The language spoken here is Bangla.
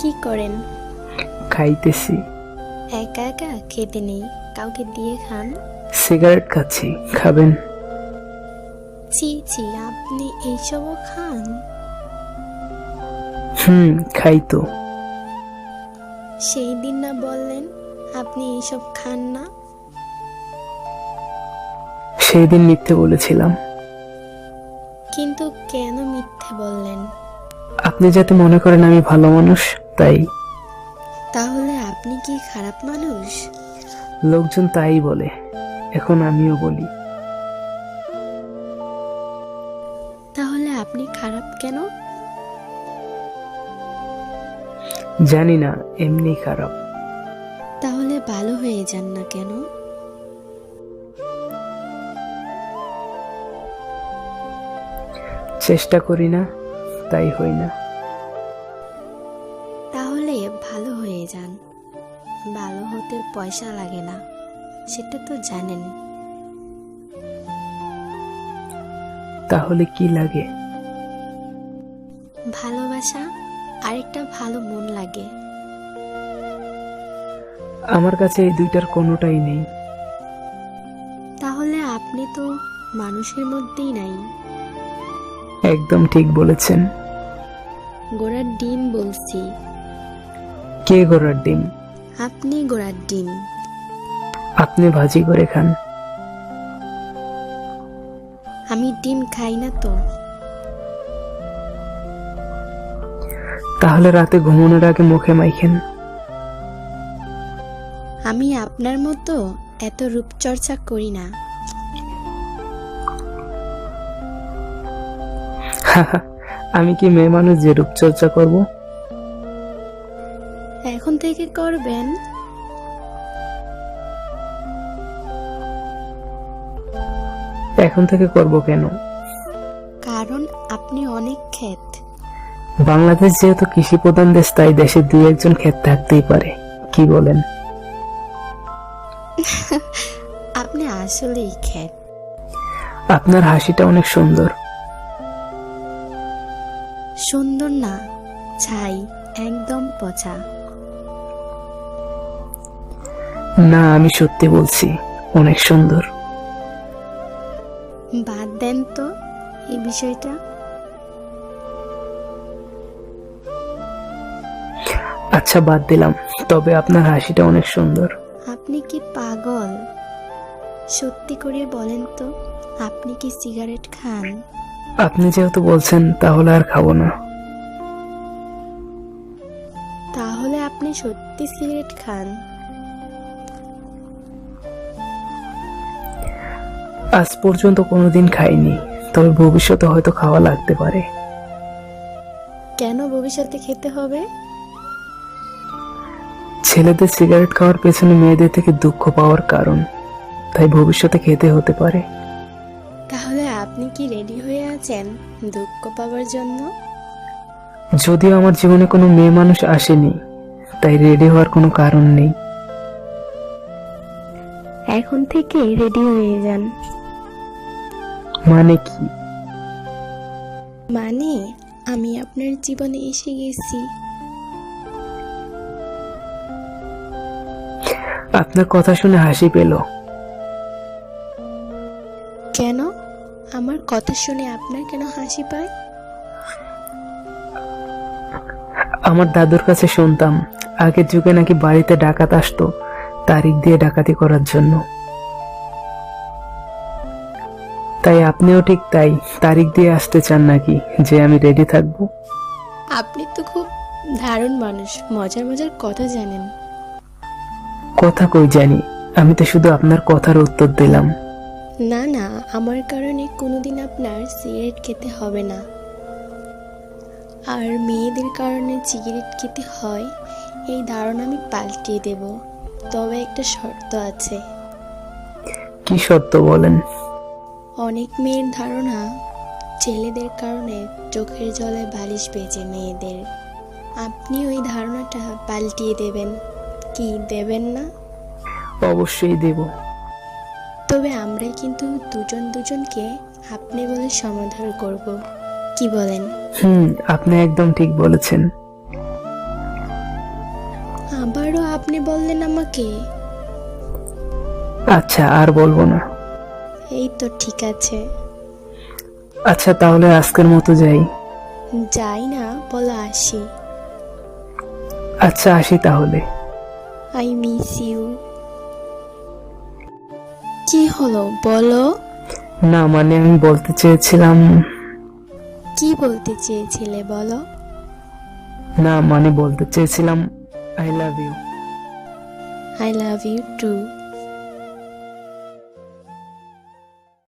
কি করেন? খাইতেছি। একা একা খেতে নেই, কাউকে দিয়ে খান। সিগারেট খাচ্ছি, খাবেন? ছি ছি, আপনি এইসবও খান? খাই তো। সেই দিন না বললেন আপনি এইসব খান না? সেই দিন মিথ্যে বলেছিলাম। কিন্তু কেন মিথ্যে বললেন? আপনি যাতে মনে করেন আমি ভালো মানুষ, তাই। তাহলে আপনি কি খারাপ মানুষ? লোকজন তাই বলে, এখন আমিও বলি। তাহলে আপনি খারাপ কেন? জানি না, এমনি খারাপ। তাহলে ভালো হয়ে যান না কেন? চেষ্টা করি না, তাই হই না। তাহলে ভালো হয়ে যান। ভালো হতে পয়সা লাগে না, সেটা তো জানেন। তাহলে কি লাগে? ভালোবাসা আর একটা ভালো মন লাগে। আমার কাছে এই দুইটার কোনোটাই নেই। তাহলে আপনি তো মানুষের মধ্যেই নাই। একদম ঠিক বলেছেন। গোড়ার ডিম বলছি। কে ঘোড়ার ডিম? আপনি গোড়ার ডিম। আপনি ভাজি করে খান। আমি ডিম খাই না তো। তাহলে রাতে ঘুমানোর আগে মুখে মাইখেন। আমি আপনার মতো এত রূপচর্চা করি না। আমি কি মেয়ে মানুষ যে রূপচর্চা করব? এখন থেকে করবেন। এখন থেকে করব কেন? কারণ আপনি অনেক ক্ষেত। বাংলাদেশ যেহেতু কৃষি প্রধান দেশ, তাই দেশে দুই একজন ক্ষেত থাকতেই পারে। কি বলেন? আপনি আসলেই ক্ষেত। আপনার হাসিটা অনেক সুন্দর। সুন্দর না, ছাই, একদম পচা। না, আমি সত্যি বলছি, অনেক সুন্দর। বাদ দেন তো এই বিষয়টা। আচ্ছা, বাদ দিলাম, তবে আপনার হাসিটা অনেক সুন্দর। আপনি কি পাগল? সত্যি করে বলেন তো, আপনি কি সিগারেট খান? আপনি যেহেতু বলছেন, তাহলে আর খাবো না। তাহলে আপনি সত্যি সিগারেট খান? আজ পর্যন্ত কোনোদিন খাইনি, তবে ভবিষ্যতে হয়তো খাওয়া লাগতে পারে। কেন ভবিষ্যতে খেতে হবে? ছেলেদের সিগারেট খাওয়ার পেছনে মেয়েদের থেকে দুঃখ পাওয়ার কারণ, তাই ভবিষ্যতে খেতে হতে পারে। তাহলে আপনি কি রেডি হয়ে আছেন দুঃখ পাওয়ার জন্য? যদিও আমার জীবনে কোনো মেয়ে মানুষ আসেনি, তাই রেডি হওয়ার কোনো কারণ নেই। এখন থেকে রেডি হয়ে যান। মানে কি? মানে আমি আপনার জীবনে এসে গেছি। আপনার কথা শুনে হাসি পেল। কেন? আমার কথা শুনে আপনার কেন হাসি পায়? আমার দাদুর কাছে শুনতাম, আগের যুগে নাকি বাড়িতে ডাকাত আসতো তারিখ দিয়ে ডাকাতি করার জন্য। তাই আপনিও ঠিক তাই তারিখ দিয়ে আসতে চান নাকি, যে আমি রেডি থাকবো? আপনি তো খুব দারুণ মানুষ, মজার মজার কথা জানেন। কথা কই জানি, আমি তো শুধু আপনার কথার উত্তর দিলাম। না না, আমার কারণে কোনোদিন আপনার সিগারেট খেতে হবে না। আর মেয়েদের কারণে সিগারেট খেতে হয়, এই ধারণা আমি পাল্টিয়ে দেব। তবে একটা শর্ত আছে। কি শর্ত বলেন? অনেক মেয়ের ধারণা ছেলেদের কারণে চোখের জলে বালিশ বেজে মেয়েদের। আপনি ওই ধারণাটা পাল্টিয়ে দেবেন কি, দেবেন না? অবশ্যই দেব। তবে আমরা কিন্তু দুজন দুজনকে আপনি বলে সমাদর করব। কি বলেন? আপনি একদম ঠিক বলেছেন। আপনি বললেন আমাকে? আচ্ছা, আর বলবো না। এই তো ঠিক আছে। আচ্ছা, তাহলে আজকের মতো যাই। যাই না, বলো আসি। আচ্ছা, আসি তাহলে। I miss you. কি হলো বলো? না, মানে আমি বলতে চেয়েছিলাম। কি বলতে চেয়েছিলে বলো? না, মানে বলতে চেয়েছিলাম I love you. I love you two.